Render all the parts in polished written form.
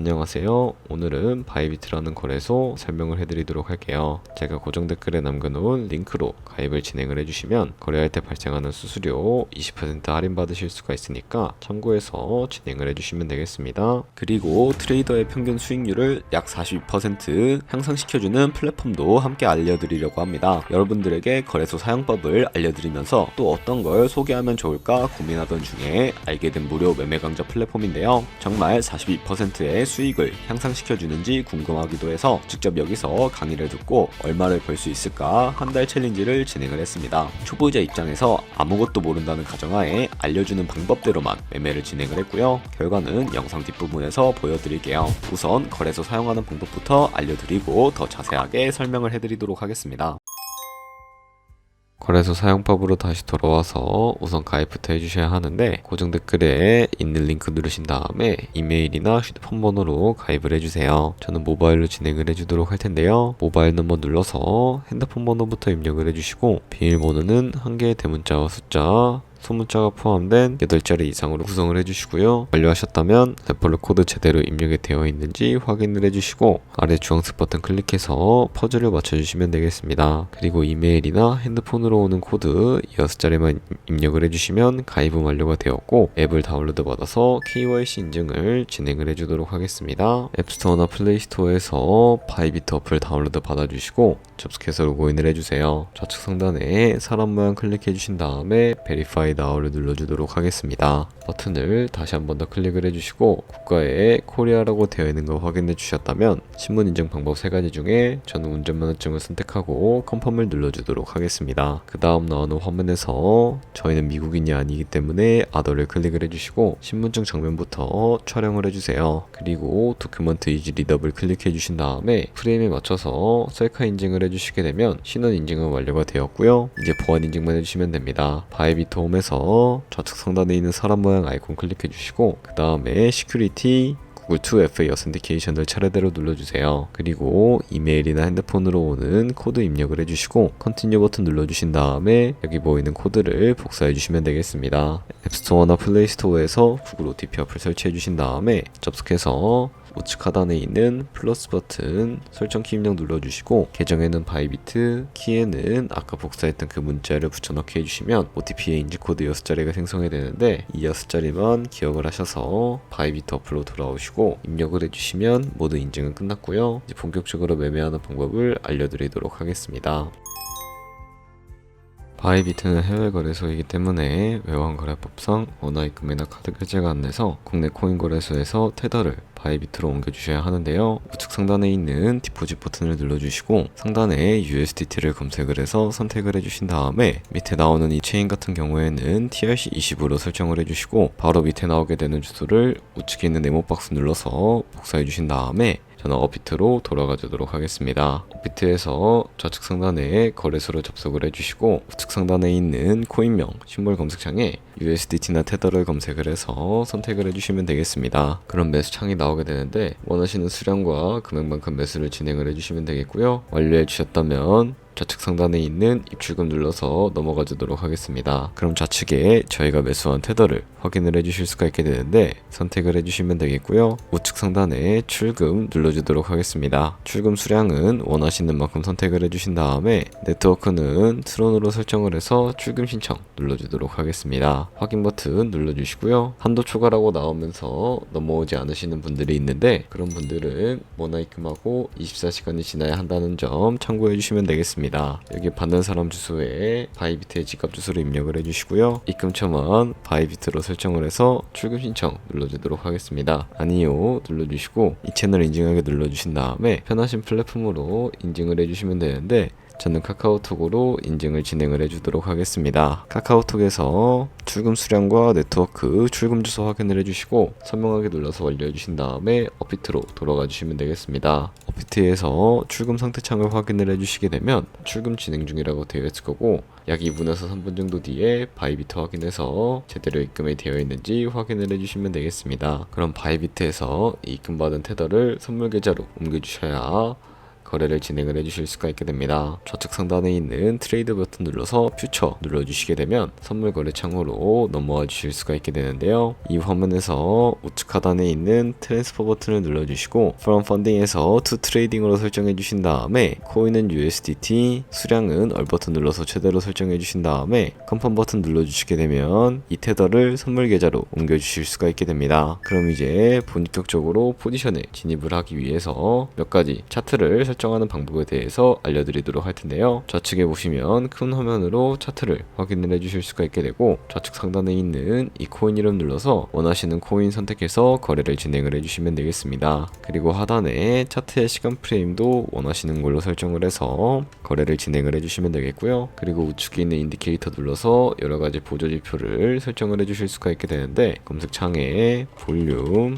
안녕하세요. 오늘은 바이비트라는 거래소 설명을 해드리도록 할게요. 제가 고정 댓글에 남겨놓은 링크로 가입을 진행을 해주시면 거래할 때 발생하는 수수료 20% 할인 받으실 수가 있으니까 참고해서 진행을 해주시면 되겠습니다. 그리고 트레이더의 평균 수익률을 약 42% 향상시켜주는 플랫폼도 함께 알려드리려고 합니다. 여러분들에게 거래소 사용법을 알려드리면서 또 어떤 걸 소개하면 좋을까 고민하던 중에 알게 된 무료 매매 강좌 플랫폼인데요. 정말 42%의 수익을 향상시켜주는지 궁금하기도 해서 직접 여기서 강의를 듣고 얼마를 벌 수 있을까 한 달 챌린지를 진행을 했습니다. 초보자 입장에서 아무것도 모른다는 가정하에 알려주는 방법대로만 매매를 진행을 했고요. 결과는 영상 뒷부분에서 보여드릴게요. 우선 거래소 사용하는 방법부터 알려드리고 더 자세하게 설명을 해드리도록 하겠습니다. 거래소 사용법으로 다시 돌아와서 우선 가입부터 해주셔야 하는데 고정 댓글에 있는 링크 누르신 다음에 이메일이나 휴대폰 번호로 가입을 해주세요. 저는 모바일로 진행을 해주도록 할 텐데요. 모바일 넘버 눌러서 핸드폰 번호부터 입력을 해주시고 비밀번호는 한 개의 대문자와 숫자 소문자가 포함된 8자리 이상으로 구성을 해주시고요. 완료하셨다면 레퍼럴 코드 제대로 입력이 되어 있는지 확인을 해주시고 아래 주황색 버튼 클릭해서 퍼즐을 맞춰주시면 되겠습니다. 그리고 이메일이나 핸드폰으로 오는 코드 6자리만 입력을 해주시면 가입은 완료가 되었고 앱을 다운로드 받아서 KYC 인증을 진행을 해주도록 하겠습니다. 앱스토어나 플레이스토어에서 바이비트 어플 다운로드 받아주시고 접속해서 로그인을 해주세요. 좌측 상단에 사람 모양 클릭해 주신 다음에 베리파이 나우를 눌러주도록 하겠습니다. 버튼을 다시 한 번 더 클릭을 해주시고 국가에 코리아라고 되어 있는 거 확인해 주셨다면 신분 인증 방법 3가지 중에 저는 운전면허증을 선택하고 컨펌을 눌러주도록 하겠습니다. 그 다음 나오는 화면에서 저희는 미국인이 아니기 때문에 아더를 클릭을 해주시고 신분증 정면부터 촬영을 해주세요. 그리고 도큐먼트 이지 리더블 클릭해 주신 다음에 프레임에 맞춰서 셀카 인증을 해주시게 되면 신원 인증은 완료가 되었고요. 이제 보안 인증만 해주시면 됩니다. 바이비트 홈에서 좌측 상단에 있는 사람 모양 아이콘 클릭해 주시고 그 다음에 시큐리티 구글 2FA 어센티케이션을 차례대로 눌러주세요. 그리고 이메일이나 핸드폰으로 오는 코드 입력을 해주시고 컨티뉴 버튼 눌러주신 다음에 여기 보이는 코드를 복사해 주시면 되겠습니다. 앱스토어나 플레이스토어에서 구글 OTP 어플 설치해 주신 다음에 접속해서 우측 하단에 있는 플러스 버튼 설정 키 입력 눌러주시고 계정에는 바이비트, 키에는 아까 복사했던 그 문자를 붙여넣기 해주시면 OTP의 인증코드 6자리가 생성이 되는데 이 6자리만 기억을 하셔서 바이비트 어플로 돌아오시고 입력을 해주시면 모든 인증은 끝났고요. 이제 본격적으로 매매하는 방법을 알려드리도록 하겠습니다. 바이비트는 해외 거래소이기 때문에 외환거래법상 원화입금이나 카드 결제가 안 돼서 국내 코인 거래소에서 테더를 바이비트로 옮겨주셔야 하는데요. 우측 상단에 있는 디포짓 버튼을 눌러주시고 상단에 USDT를 검색을 해서 선택을 해주신 다음에 밑에 나오는 이 체인 같은 경우에는 TRC20으로 설정을 해주시고 바로 밑에 나오게 되는 주소를 우측에 있는 네모박스 눌러서 복사해 주신 다음에 저는 업비트로 돌아가 주도록 하겠습니다. 업비트에서 좌측 상단에 거래소로 접속을 해주시고 우측 상단에 있는 코인명 심볼 검색창에 USDT나 테더를 검색을 해서 선택을 해주시면 되겠습니다. 그럼 매수 창이 나오게 되는데 원하시는 수량과 금액만큼 매수를 진행을 해주시면 되겠고요. 완료해 주셨다면 좌측 상단에 있는 입출금 눌러서 넘어가 주도록 하겠습니다. 그럼 좌측에 저희가 매수한 테더를 확인을 해주실 수가 있게 되는데 선택을 해주시면 되겠고요. 우측 상단에 출금 눌러주도록 하겠습니다. 출금 수량은 원하시는 만큼 선택을 해주신 다음에 네트워크는 트론으로 설정을 해서 출금 신청 눌러주도록 하겠습니다. 확인 버튼 눌러주시고요. 한도 초과라고 나오면서 넘어오지 않으시는 분들이 있는데 그런 분들은 원화 입금하고 24시간이 지나야 한다는 점 참고해 주시면 되겠습니다. 여기 받는 사람 주소에 바이비트의 지갑 주소를 입력을 해주시고요. 입금처만 바이비트로 설정을 해서 출금 신청 눌러주도록 하겠습니다. 아니요 눌러주시고 이 채널 인증하게 눌러주신 다음에 편하신 플랫폼으로 인증을 해주시면 되는데 저는 카카오톡으로 인증을 진행을 해주도록 하겠습니다. 카카오톡에서 출금 수량과 네트워크 출금 주소 확인을 해주시고 선명하게 눌러서 완료해주신 다음에 업비트로 돌아가 주시면 되겠습니다. 업비트에서 출금 상태 창을 확인을 해주시게 되면 출금 진행 중이라고 되어 있을 거고 약 2분에서 3분 정도 뒤에 바이비트 확인해서 제대로 입금이 되어 있는지 확인을 해주시면 되겠습니다. 그럼 바이비트에서 입금받은 테더를 선물 계좌로 옮겨주셔야 거래를 진행을 해주실 수가 있게 됩니다. 좌측 상단에 있는 트레이드 버튼 눌러서 퓨처 눌러주시게 되면 선물 거래 창으로 넘어와 주실 수가 있게 되는데요. 이 화면에서 우측 하단에 있는 트랜스퍼 버튼을 눌러주시고 From Funding에서 To Trading으로 설정해 주신 다음에 코인은 USDT, 수량은 얼 버튼 눌러서 최대로 설정해 주신 다음에 컨펌 버튼 눌러주시게 되면 이 테더를 선물 계좌로 옮겨주실 수가 있게 됩니다. 그럼 이제 본격적으로 포지션에 진입을 하기 위해서 몇 가지 차트를 설정하는 방법에 대해서 알려드리도록 할 텐데요. 좌측에 보시면 큰 화면으로 차트를 확인을 해주실 수가 있게 되고 좌측 상단에 있는 이 코인 이름 눌러서 원하시는 코인 선택해서 거래를 진행을 해주시면 되겠습니다. 그리고 하단에 차트의 시간 프레임도 원하시는 걸로 설정을 해서 거래를 진행을 해주시면 되겠고요. 그리고 우측에 있는 인디케이터 눌러서 여러가지 보조 지표를 설정을 해주실 수가 있게 되는데 검색창에 볼륨,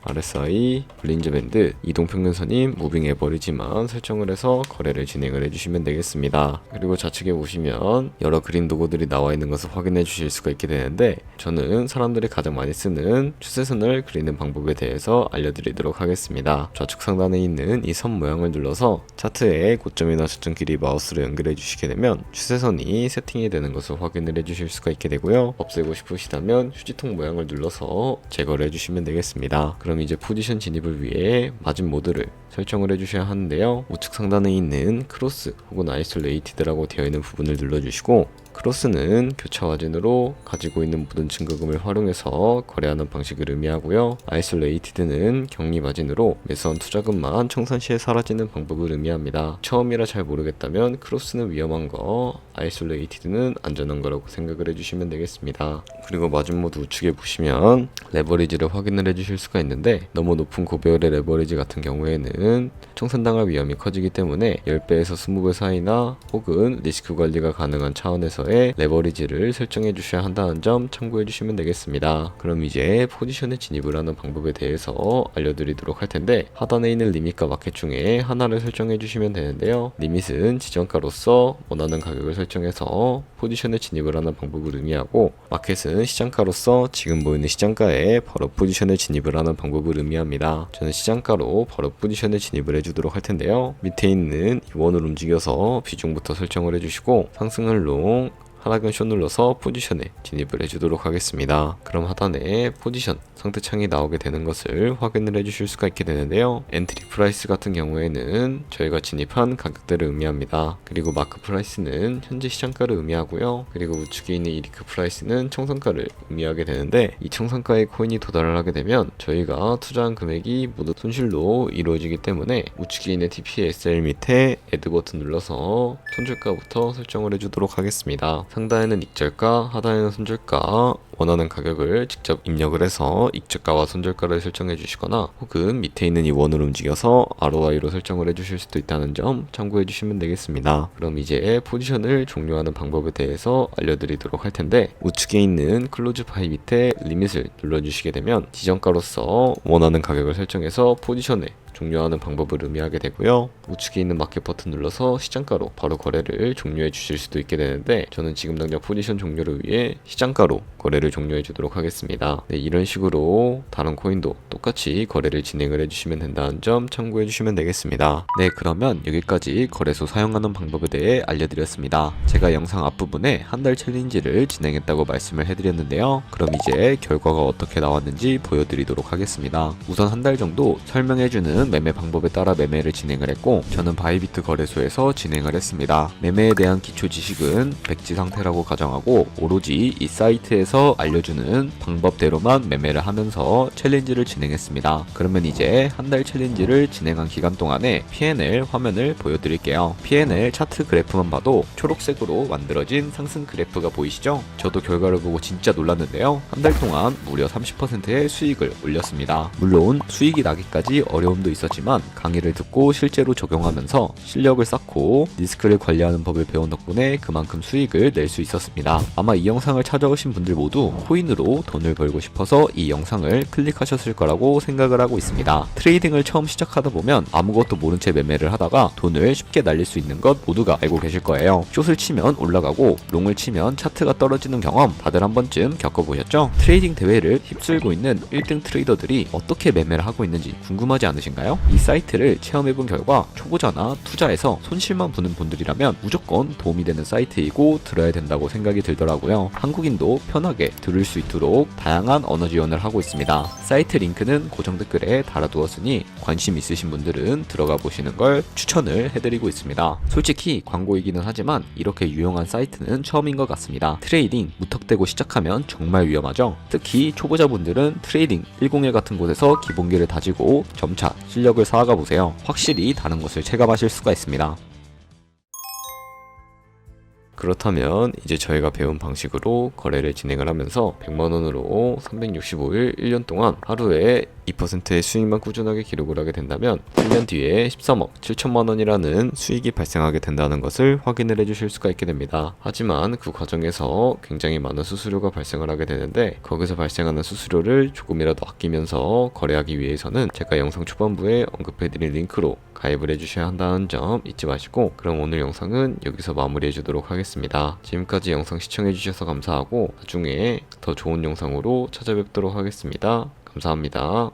RSI, 볼린저 밴드, 이동평균선인 무빙 에버리지만 설정을 해서 거래를 진행을 해주시면 되겠습니다. 그리고 좌측에 보시면 여러 그림 도구들이 나와 있는 것을 확인해 주실 수가 있게 되는데 저는 사람들이 가장 많이 쓰는 추세선을 그리는 방법에 대해서 알려드리도록 하겠습니다. 좌측 상단에 있는 이 선 모양을 눌러서 차트의 고점이나 저점 길이 마우스로 연결해 주시게 되면 추세선이 세팅이 되는 것을 확인을 해 주실 수가 있게 되고요. 없애고 싶으시다면 휴지통 모양을 눌러서 제거를 해주시면 되겠습니다. 그럼 이제 포지션 진입을 위해 마진 모드를 설정을 해주셔야 하는데요. 우측 상단에 있는 크로스 혹은 아이솔레이티드라고 되어 있는 부분을 눌러주시고 크로스는 교차 마진으로 가지고 있는 모든 증거금을 활용해서 거래하는 방식을 의미하고요. 아이솔레이티드는 격리 마진으로 매수한 투자금만 청산 시에 사라지는 방법을 의미합니다. 처음이라 잘 모르겠다면 크로스는 위험한 거, 아이솔레이티드는 안전한 거라고 생각을 해주시면 되겠습니다. 그리고 마진 모드 우측에 보시면 레버리지를 확인을 해주실 수가 있는데 너무 높은 고배열의 레버리지 같은 경우에는 청산당할 위험이 커지기 때문에 10배에서 20배 사이나 혹은 리스크 관리가 가능한 차원에서의 레버리지를 설정해 주셔야 한다는 점 참고해 주시면 되겠습니다. 그럼 이제 포지션에 진입을 하는 방법에 대해서 알려드리도록 할 텐데 하단에 있는 리밋과 마켓 중에 하나를 설정해 주시면 되는데요. 리밋은 지정가로서 원하는 가격을 설정해서 포지션에 진입을 하는 방법을 의미하고 마켓은 시장가로서 지금 보이는 시장가에 바로 포지션에 진입을 하는 방법을 의미합니다. 저는 시장가로 바로 포지션에 진입을 해주도록 할 텐데요. 밑에 있는 이 원을 움직여서 비중부터 설정을 해주시고 상승을 롱, 하락은 숏 눌러서 포지션에 진입을 해주도록 하겠습니다. 그럼 하단에 포지션 상태창이 나오게 되는 것을 확인을 해주실 수가 있게 되는데요. 엔트리 프라이스 같은 경우에는 저희가 진입한 가격대를 의미합니다. 그리고 마크 프라이스는 현재 시장가를 의미하고요. 그리고 우측에 있는 이 리크 프라이스는 청산가를 의미하게 되는데 이 청산가에 코인이 도달을 하게 되면 저희가 투자한 금액이 모두 손실로 이루어지기 때문에 우측에 있는 TPSL 밑에 애드 버튼 눌러서 손절가부터 설정을 해주도록 하겠습니다. 상단에는 익절가, 하단에는 손절가, 원하는 가격을 직접 입력을 해서 익절가와 손절가를 설정해 주시거나 혹은 밑에 있는 이 원을 움직여서 ROI로 설정을 해 주실 수도 있다는 점 참고해 주시면 되겠습니다. 그럼 이제 포지션을 종료하는 방법에 대해서 알려드리도록 할 텐데 우측에 있는 클로즈 파이 밑에 리밋을 눌러주시게 되면 지정가로서 원하는 가격을 설정해서 포지션에 종료하는 방법을 의미하게 되고요. 우측에 있는 마켓 버튼 눌러서 시장가로 바로 거래를 종료해 주실 수도 있게 되는데 저는 지금 당장 포지션 종료를 위해 시장가로 거래를 종료해 주도록 하겠습니다. 네, 이런 식으로 다른 코인도 똑같이 거래를 진행을 해주시면 된다는 점 참고해 주시면 되겠습니다. 네, 그러면 여기까지 거래소 사용하는 방법에 대해 알려드렸습니다. 제가 영상 앞부분에 한 달 챌린지를 진행했다고 말씀을 해드렸는데요. 그럼 이제 결과가 어떻게 나왔는지 보여드리도록 하겠습니다. 우선 한 달 정도 설명해주는 매매 방법에 따라 매매를 진행을 했고 저는 바이비트 거래소에서 진행을 했습니다. 매매에 대한 기초 지식은 백지 상태라고 가정하고 오로지 이 사이트에서 알려주는 방법대로만 매매를 하면서 챌린지를 진행했습니다. 그러면 이제 한 달 챌린지를 진행한 기간 동안에 P&L 화면을 보여드릴게요. P&L 차트 그래프만 봐도 초록색으로 만들어진 상승 그래프가 보이시죠? 저도 결과를 보고 진짜 놀랐는데요. 한 달 동안 무려 30%의 수익을 올렸습니다. 물론 수익이 나기까지 어려움도 있었지만 강의를 듣고 실제로 적용하면서 실력을 쌓고 리스크를 관리하는 법을 배운 덕분에 그만큼 수익을 낼 수 있었습니다. 아마 이 영상을 찾아오신 분들 모두 코인으로 돈을 벌고 싶어서 이 영상을 클릭하셨을 거라고 생각을 하고 있습니다. 트레이딩을 처음 시작하다 보면 아무것도 모른 채 매매를 하다가 돈을 쉽게 날릴 수 있는 것 모두가 알고 계실 거예요. 숏을 치면 올라가고 롱을 치면 차트가 떨어지는 경험 다들 한 번쯤 겪어보셨죠? 트레이딩 대회를 휩쓸고 있는 1등 트레이더들이 어떻게 매매를 하고 있는지 궁금하지 않으신가요? 있잖아요. 이 사이트를 체험해본 결과 초보자나 투자해서 손실만 보는 분들이라면 무조건 도움이 되는 사이트이고 들어야 된다고 생각이 들더라고요. 한국인도 편하게 들을 수 있도록 다양한 언어 지원을 하고 있습니다. 사이트 링크는 고정 댓글에 달아두었으니 관심 있으신 분들은 들어가 보시는 걸 추천을 해드리고 있습니다. 솔직히 광고이기는 하지만 이렇게 유용한 사이트는 처음인 것 같습니다. 트레이딩 무턱대고 시작하면 정말 위험하죠. 특히 초보자분들은 트레이딩 101 같은 곳에서 기본기를 다지고 점차 실력을 쌓아가 보세요. 확실히 다른 것을 체감하실 수가 있습니다. 그렇다면 이제 저희가 배운 방식으로 거래를 진행을 하면서 100만원으로 365일 1년 동안 하루에 2%의 수익만 꾸준하게 기록을 하게 된다면 1년 뒤에 13억 7천만원이라는 수익이 발생하게 된다는 것을 확인을 해주실 수가 있게 됩니다. 하지만 그 과정에서 굉장히 많은 수수료가 발생을 하게 되는데 거기서 발생하는 수수료를 조금이라도 아끼면서 거래하기 위해서는 제가 영상 초반부에 언급해드린 링크로 가입을 해주셔야 한다는 점 잊지 마시고, 그럼 오늘 영상은 여기서 마무리해 주도록 하겠습니다. 지금까지 영상 시청해 주셔서 감사하고 나중에 더 좋은 영상으로 찾아뵙도록 하겠습니다. 감사합니다.